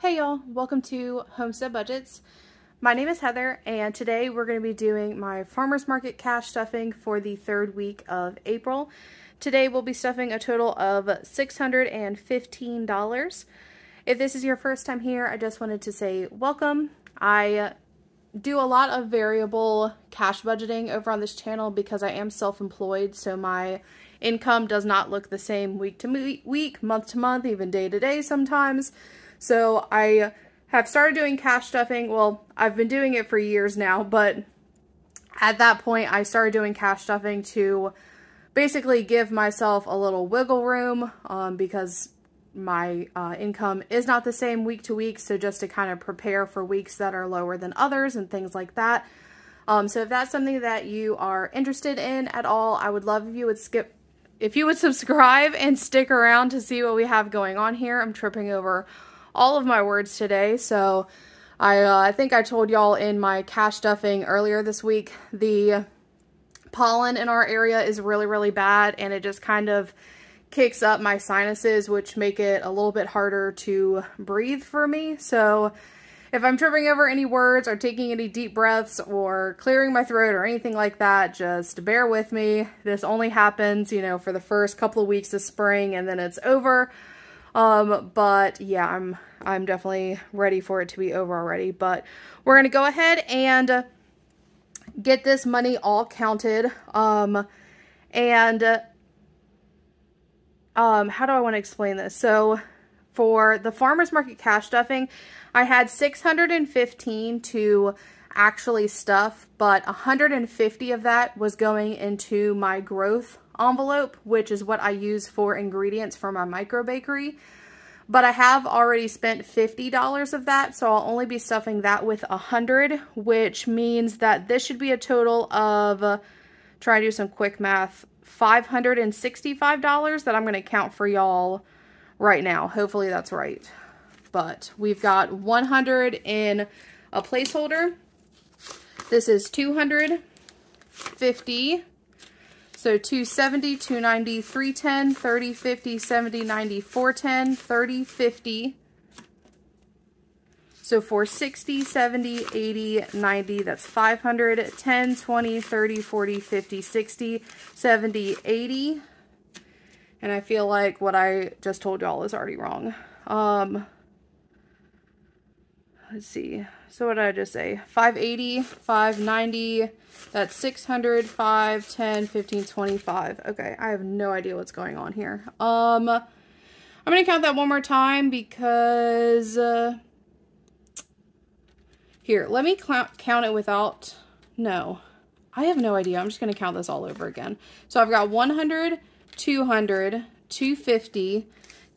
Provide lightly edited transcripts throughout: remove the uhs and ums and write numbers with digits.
Hey y'all, welcome to Homestead Budgets. My name is Heather and today we're going to be doing my farmer's market cash stuffing for the third week of April. Today we'll be stuffing a total of $615. If this is your first time here, I just wanted to say welcome. I do a lot of variable cash budgeting over on this channel because I am self-employed, so my income does not look the same week to week, month to month, even day to day sometimes. So I have started doing cash stuffing. Well, I've been doing it for years now, but at that point I started doing cash stuffing to basically give myself a little wiggle room because my income is not the same week to week. So just to kind of prepare for weeks that are lower than others and things like that. So if that's something that you are interested in at all, I would love if you would subscribe and stick around to see what we have going on here. I'm tripping over all of my words today. So I think I told y'all in my cash stuffing earlier this week, the pollen in our area is really, really bad, and it just kind of kicks up my sinuses, which make it a little bit harder to breathe for me. So if I'm tripping over any words or taking any deep breaths or clearing my throat or anything like that, just bear with me. This only happens, you know, for the first couple of weeks of spring, and then it's over. But yeah, I'm definitely ready for it to be over already. But we're going to go ahead and get this money all counted. How do I want to explain this? So for the farmer's market cash stuffing, I had 615 to actually stuff, but 150 of that was going into my growth envelope, which is what I use for ingredients for my micro bakery. But I have already spent $50 of that, so I'll only be stuffing that with 100, which means that this should be a total of, try to do some quick math, $565 that I'm going to count for y'all right now. Hopefully that's right. But we've got 100 in a placeholder. This is 250. So 270, 290, 310, 30, 50, 70, 90, 410, 30, 50. So 460, 70, 80, 90, that's 500, 10, 20, 30, 40, 50, 60, 70, 80. And I feel like what I just told y'all is already wrong. Let's see. So what did I just say? 580, 590, that's 600, 5, 10, 15, 25. Okay, I have no idea what's going on here. I'm going to count that one more time because, here, let me count it without, no, I have no idea. I'm just going to count this all over again. So I've got 100, 200, 250,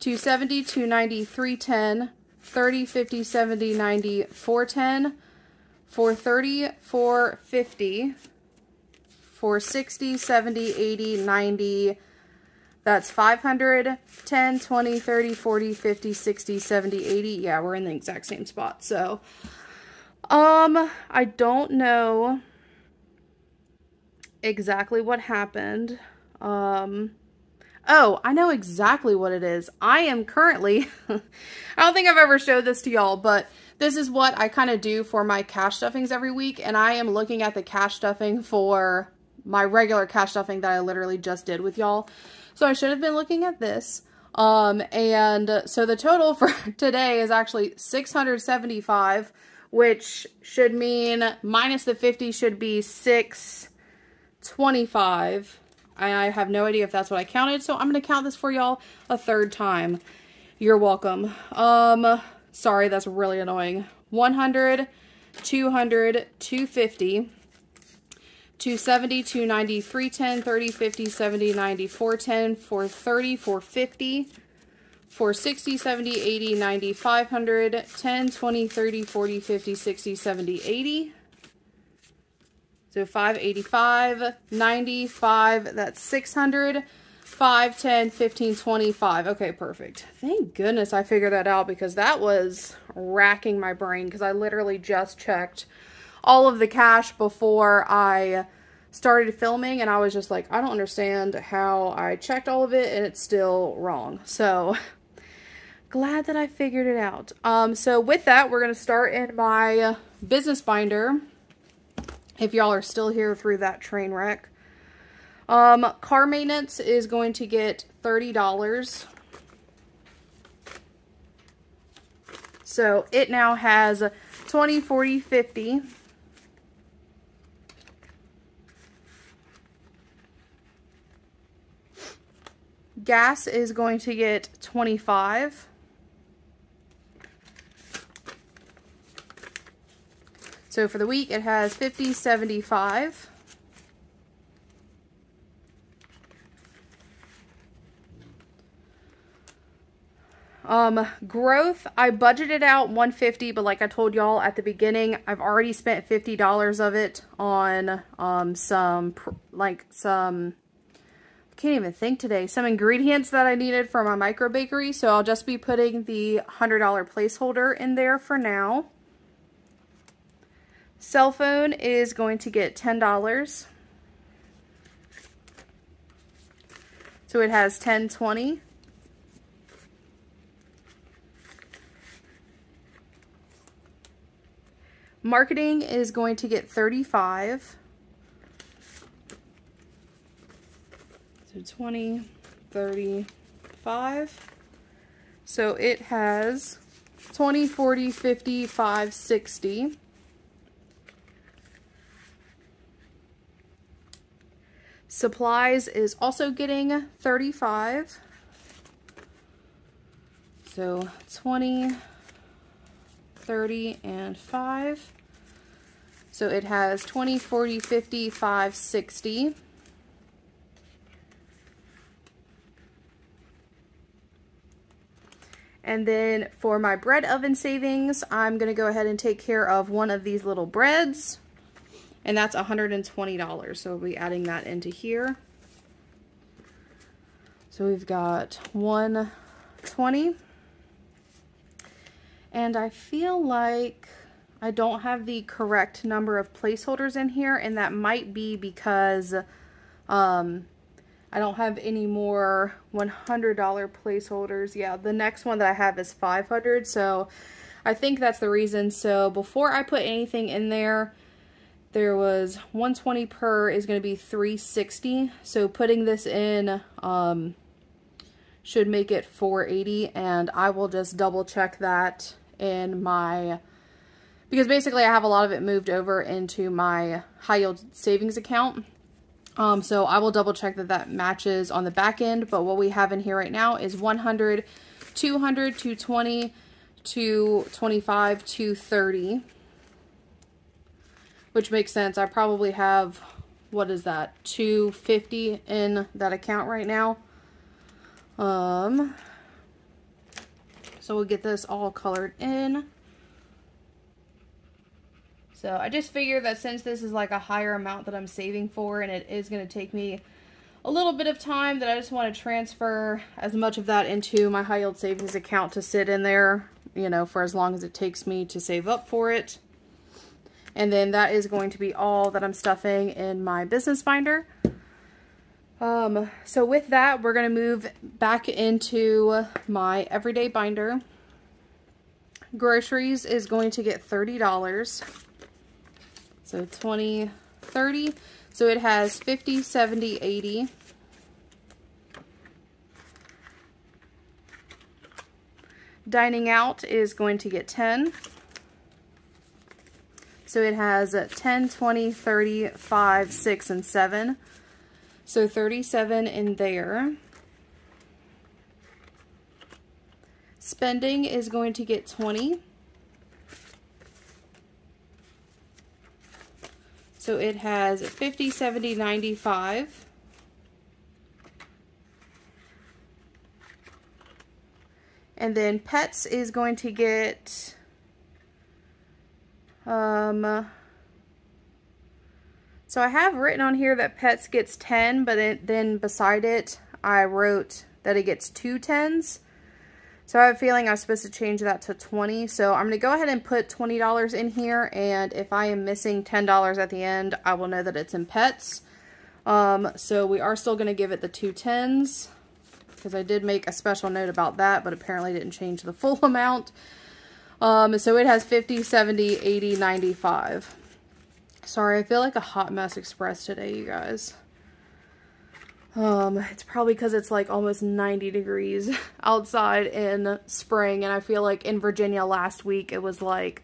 270, 290, 310, 30, 50, 70, 90, 410, 430, 450, 460, 70, 80, 90, that's 500, 10, 20, 30, 40, 50, 60, 70, 80. Yeah, we're in the exact same spot. So, I don't know exactly what happened. Oh, I know exactly what it is. I am currently, I don't think I've ever showed this to y'all, but this is what I kind of do for my cash stuffings every week. And I am looking at the cash stuffing for my regular cash stuffing that I literally just did with y'all. So I should have been looking at this. And so the total for today is actually 675, which should mean minus the 50 should be 625. I have no idea if that's what I counted, so I'm going to count this for y'all a third time. You're welcome. Sorry, that's really annoying. 100, 200, 250, 270, 290, 310, 30, 50, 70, 90, 410, 430, 450, 460, 70, 80, 90, 500, 10, 20, 30, 40, 50, 60, 70, 80. So 585, 95, that's 600, 5, 10, 15, 25. Okay, perfect. Thank goodness I figured that out because that was racking my brain because I literally just checked all of the cash before I started filming and I was just like, I don't understand how I checked all of it and it's still wrong. So glad that I figured it out. So with that, we're going to start in my business binder. If y'all are still here through that train wreck. Car maintenance is going to get $30. So it now has 20, 40, 50. Gas is going to get 25. So for the week, it has 50, 75. Growth, I budgeted out 150, but like I told y'all at the beginning, I've already spent $50 of it on, some can't even think today, some ingredients that I needed for my micro bakery. So I'll just be putting the $100 placeholder in there for now. Cell phone is going to get $10. So it has 10, 20. Marketing is going to get 35. So 20, 35. So it has 20, 40, 50, 5, 60. Supplies is also getting 35. So 20, 30, and 5. So it has 20, 40, 50, 5, 60. And then for my bread oven savings, I'm going to go ahead and take care of one of these little breads. And that's $120. So we'll be adding that into here. So we've got 120. And I feel like I don't have the correct number of placeholders in here, and that might be because I don't have any more $100 placeholders. Yeah, the next one that I have is 500, so I think that's the reason. So before I put anything in there, there was 120 per is going to be 360. So putting this in should make it 480, and I will just double check that in my, because basically I have a lot of it moved over into my high yield savings account. So I will double check that that matches on the back end, but what we have in here right now is 100, 200, 220, 225, 230, which makes sense. I probably have, what is that, 250 in that account right now. So we'll get this all colored in. So I just figured that since this is like a higher amount that I'm saving for, and it is going to take me a little bit of time, that I just want to transfer as much of that into my high yield savings account to sit in there, you know, for as long as it takes me to save up for it. And then that is going to be all that I'm stuffing in my business binder. So with that, we're going to move back into my everyday binder. Groceries is going to get $30. So 20, 30. So it has 50, 70, 80. Dining out is going to get 10. So it has 10, 20, 30, 5, 6, and 7. So 37 in there. Spending is going to get 20. So it has 50, 70, 95. And then pets is going to get so I have written on here that pets gets 10, but then beside it, I wrote that it gets 2 10s. So I have a feeling I'm supposed to change that to 20. So I'm going to go ahead and put $20 in here. And if I am missing $10 at the end, I will know that it's in pets. So we are still going to give it the 2 10s. because I did make a special note about that, but apparently didn't change the full amount. So it has 50, 70, 80, 95. Sorry, I feel like a hot mess express today, you guys. It's probably because it's like almost 90 degrees outside in spring, and I feel like in Virginia last week it was like,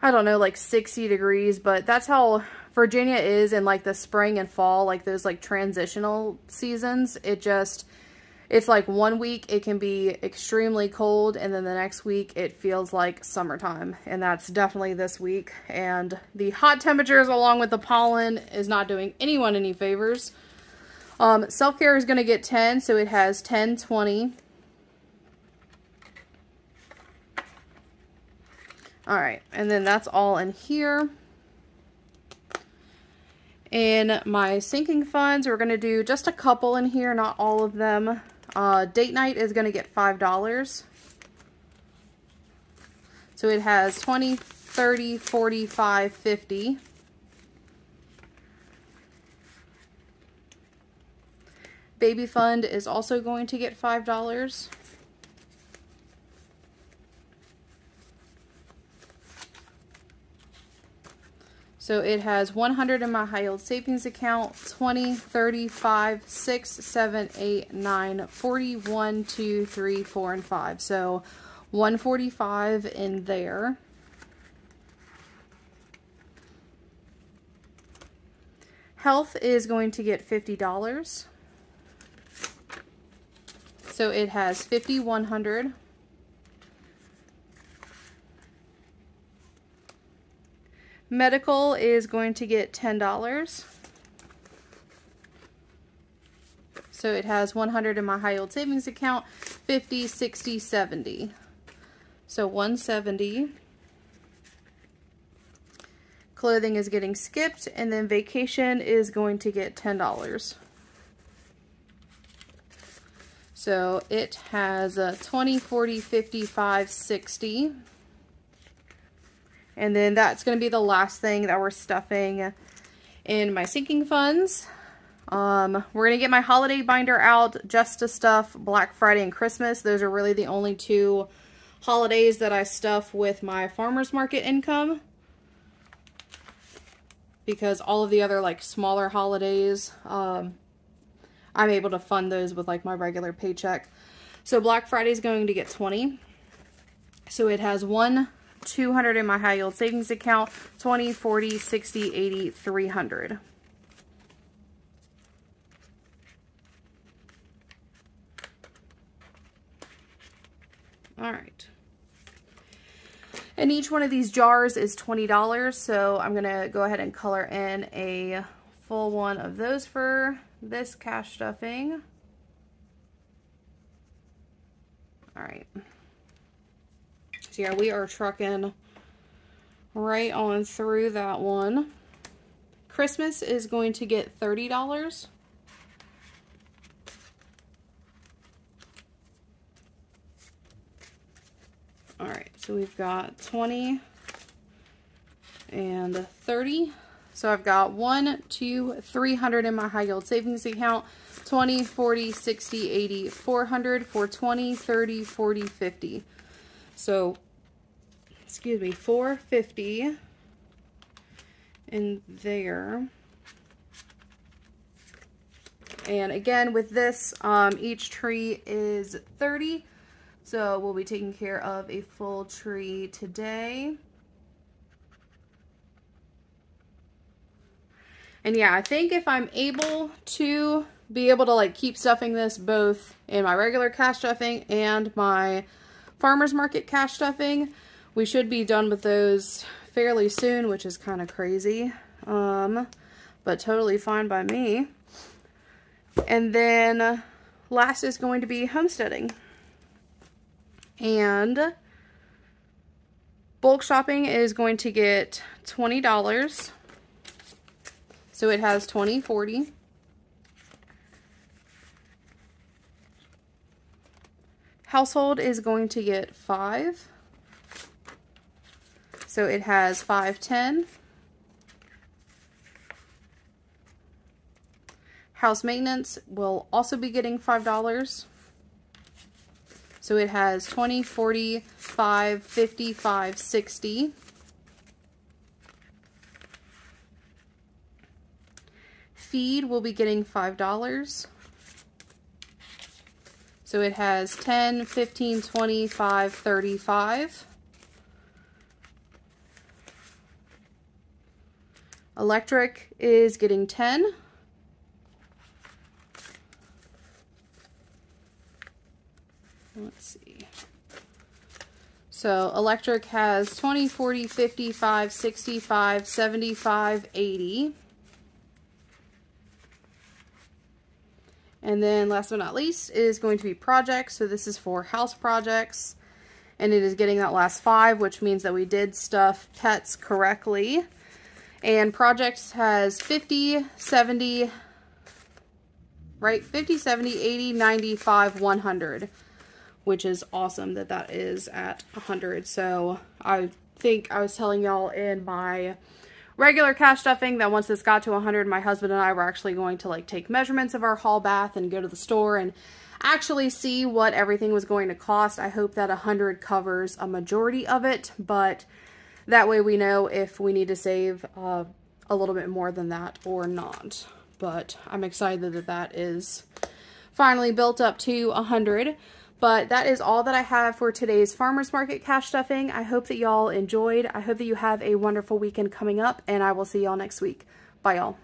I don't know, like 60 degrees, but that's how Virginia is in like the spring and fall, like those like transitional seasons. It's like 1 week it can be extremely cold, and then the next week it feels like summertime, and that's definitely this week. And the hot temperatures along with the pollen is not doing anyone any favors. Self-care is going to get 10, so it has 10, 20. Alright, and then that's all in here. In my sinking funds, we're going to do just a couple in here, not all of them. Date night is going to get $5. So it has 20, 30, 45, 50. Baby fund is also going to get $5. So it has 100 in my high yield savings account, 20, 30, 5, 6, 7, 8, 9, 40, 1, 2, 3, 4, and 5. So 145 in there. Health is going to get $50. So it has 50, 100. Medical is going to get $10. So it has 100 in my high yield savings account, 50, 60, 70. So 170. Clothing is getting skipped, and then vacation is going to get $10. So it has 20, 40, 55, 60. And then that's going to be the last thing that we're stuffing in my sinking funds. We're going to get my holiday binder out just to stuff Black Friday and Christmas. Those are really the only two holidays that I stuff with my farmer's market income. Because all of the other like smaller holidays, I'm able to fund those with like my regular paycheck. So Black Friday is going to get 20. So it has 200 in my high yield savings account, 20, 40, 60, 80, 300. All right. And each one of these jars is $20. So I'm going to go ahead and color in a full one of those for this cash stuffing. All right. So yeah, we are trucking right on through that one. Christmas is going to get $30. All right, so we've got 20 and 30. So I've got 300 in my high yield savings account, 20, 40, 60, 80, 400 for 20, 30, 40, 50. So, excuse me, 450 in there. And again, with this, each tree is 30. So we'll be taking care of a full tree today. And yeah, I think if I'm able to like keep stuffing this both in my regular cash stuffing and my farmer's market cash stuffing, we should be done with those fairly soon, which is kind of crazy, but totally fine by me. And then last is going to be homesteading. And bulk shopping is going to get $20. So it has 20, 40. Household is going to get 5. So it has 5, 10. house maintenance will also be getting $5. So it has 20, 40, 5, 55, 60. Feed will be getting $5. So it has 10, 15, 25, 35. Electric is getting 10. Let's see. So electric has 20, 40, 55, 65, 75, 80. And then last but not least is going to be projects. So this is for house projects. And it is getting that last 5, which means that we did stuff pets correctly. And projects has 50, 70, right? 50, 70, 80, 95, 100. Which is awesome that that is at 100. So I think I was telling y'all in my regular cash stuffing that once this got to 100, my husband and I were actually going to like take measurements of our haul bath and go to the store and actually see what everything was going to cost. I hope that 100 covers a majority of it, but that way we know if we need to save a little bit more than that or not. But I'm excited that that is finally built up to 100. But that is all that I have for today's farmers market cash stuffing. I hope that y'all enjoyed. I hope that you have a wonderful weekend coming up, and I will see y'all next week. Bye, y'all.